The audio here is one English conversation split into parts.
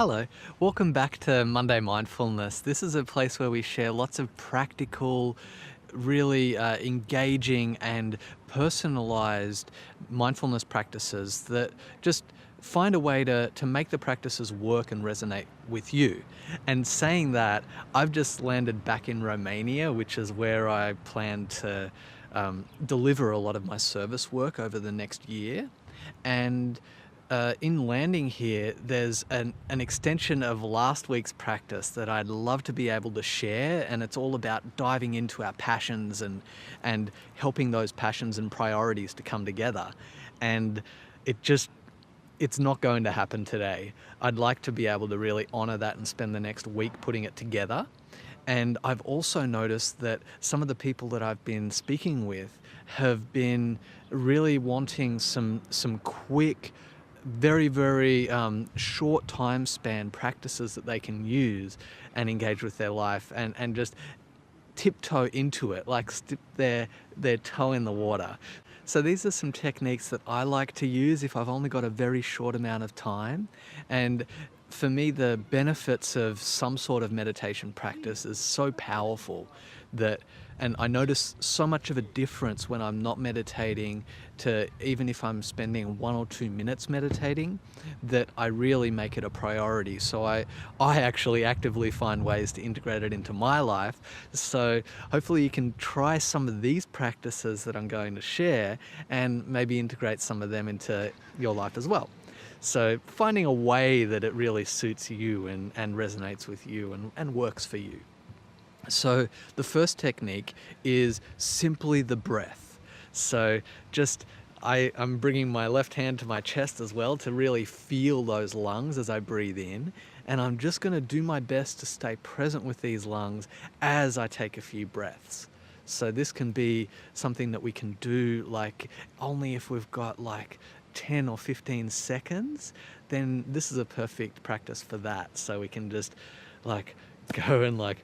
Hello, welcome back to Monday Mindfulness. This is a place where we share lots of practical, really engaging and personalized mindfulness practices that just find a way to make the practices work and resonate with you. And saying that, I've just landed back in Romania, which is where I plan to deliver a lot of my service work over the next year. And in landing here, there's an extension of last week's practice that I'd love to be able to share, and it's all about diving into our passions and helping those passions and priorities to come together. And it's not going to happen today. I'd like to be able to really honor that and spend the next week putting it together. And I've also noticed that some of the people that I've been speaking with have been really wanting some quick, very short time span practices that they can use and engage with their life and just tiptoe into it, like stick their toe in the water. So these are some techniques that I like to use if I've only got a very short amount of time. And for me, the benefits of some sort of meditation practice is so powerful that, and I notice so much of a difference when I'm not meditating to even if I'm spending 1 or 2 minutes meditating, that I really make it a priority. So I actually actively find ways to integrate it into my life. So hopefully you can try some of these practices that I'm going to share and maybe integrate some of them into your life as well. So finding a way that it really suits you and resonates with you and works for you. So the first technique is simply the breath. So just I'm bringing my left hand to my chest as well to really feel those lungs as I breathe in. And I'm just going to do my best to stay present with these lungs as I take a few breaths. So this can be something that we can do like only if we've got like 10 or 15 seconds, then this is a perfect practice for that. So we can just like go and like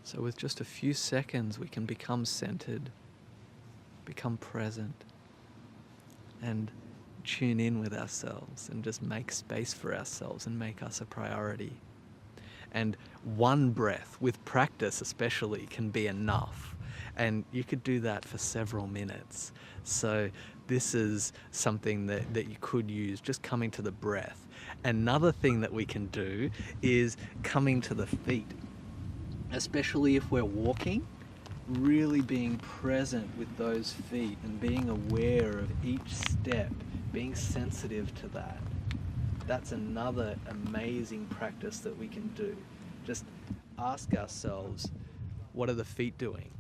So with just a few seconds, we can become centered, become present, and tune in with ourselves and just make space for ourselves and make us a priority. And one breath, with practice especially, can be enough. And you could do that for several minutes. So this is something that you could use, just coming to the breath. Another thing that we can do is coming to the feet. Especially if we're walking, really being present with those feet and being aware of each step, being sensitive to that. That's another amazing practice that we can do. Just ask ourselves, what are the feet doing?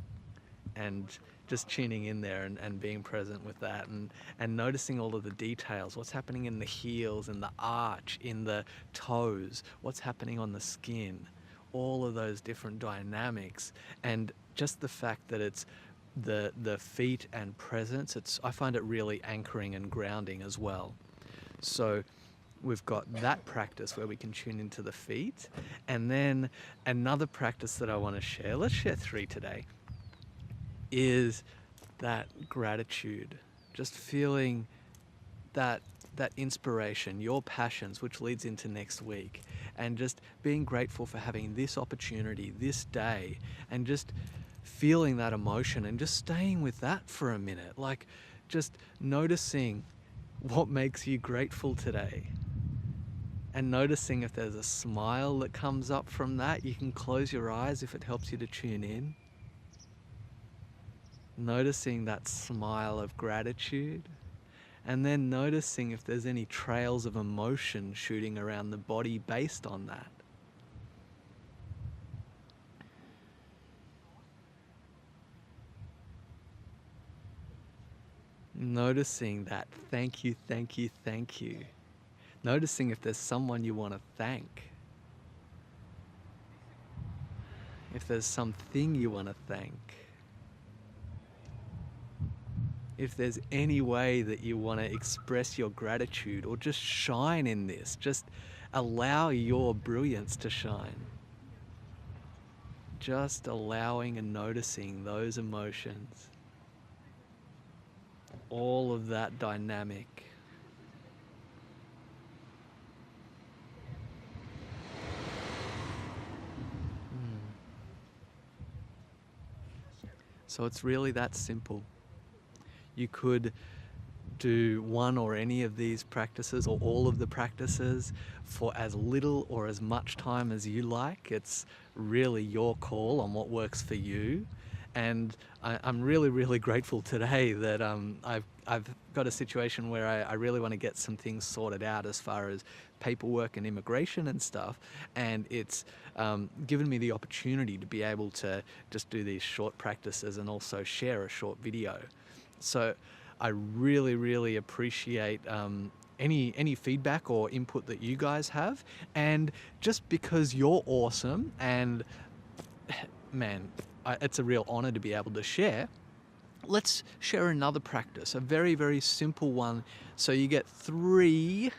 And just tuning in there and being present with that and noticing all of the details, what's happening in the heels, in the arch, in the toes, what's happening on the skin, all of those different dynamics. And just the fact that it's the feet and presence, I find it really anchoring and grounding as well. So we've got that practice where we can tune into the feet. And then another practice that I want to share, let's share 3 today, is that gratitude. Just feeling that inspiration, your passions, which leads into next week, and just being grateful for having this opportunity, this day, and just feeling that emotion and just staying with that for a minute, like just noticing what makes you grateful today. And noticing if there's a smile that comes up from that. You can close your eyes if it helps you to tune in. Noticing that smile of gratitude. And then noticing if there's any trails of emotion shooting around the body based on that. Noticing that thank you, thank you, thank you. Noticing if there's someone you want to thank. If there's something you want to thank. If there's any way that you want to express your gratitude or just shine in this, just allow your brilliance to shine. Just allowing and noticing those emotions. All of that dynamic. So it's really that simple. You could do one or any of these practices or all of the practices for as little or as much time as you like. It's really your call on what works for you. And I'm really, really grateful today that I've got a situation where I really want to get some things sorted out as far as paperwork and immigration and stuff. And it's given me the opportunity to be able to just do these short practices and also share a short video. So I really, really appreciate any feedback or input that you guys have. And just because you're awesome and man, it's a real honor to be able to share. Let's share another practice, a very, very simple one. So you get 3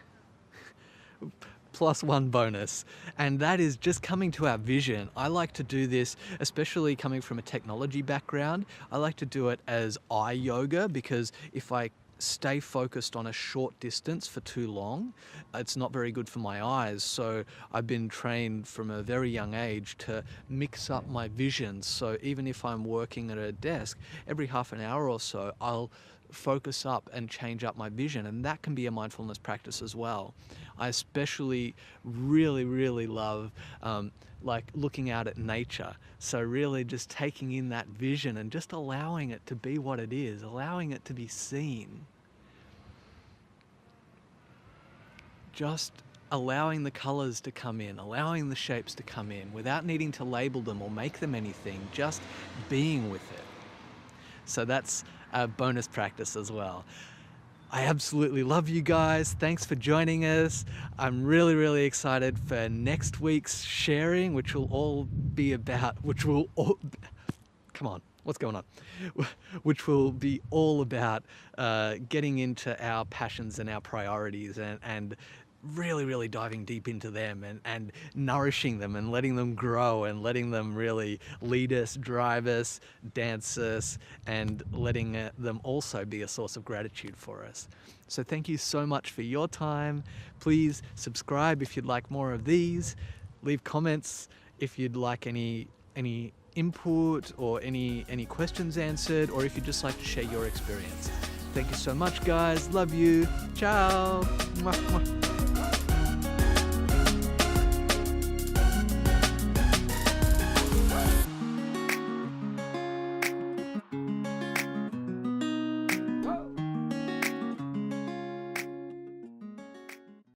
plus 1 bonus, and that is just coming to our vision. I like to do this, especially coming from a technology background. I like to do it as eye yoga, because if I stay focused on a short distance for too long, it's not very good for my eyes. So I've been trained from a very young age to mix up my vision. So even if I'm working at a desk, every half an hour or so, I'll focus up and change up my vision, and that can be a mindfulness practice as well. I especially really, really love like looking out at nature. So really just taking in that vision and just allowing it to be what it is, allowing it to be seen. Just allowing the colors to come in, allowing the shapes to come in without needing to label them or make them anything, just being with it. So that's a bonus practice as well. I absolutely love you guys. Thanks for joining us. I'm really, really excited for next week's sharing, which will all be about, come on, what's going on? Which will be all about getting into our passions and our priorities and really, really diving deep into them and nourishing them and letting them grow and letting them really lead us, drive us, dance us, and letting them also be a source of gratitude for us. So thank you so much for your time. Please subscribe if you'd like more of these. Leave comments if you'd like any input or any questions answered, or if you'd just like to share your experience. Thank you so much, guys. Love you. Ciao. Mwah, mwah.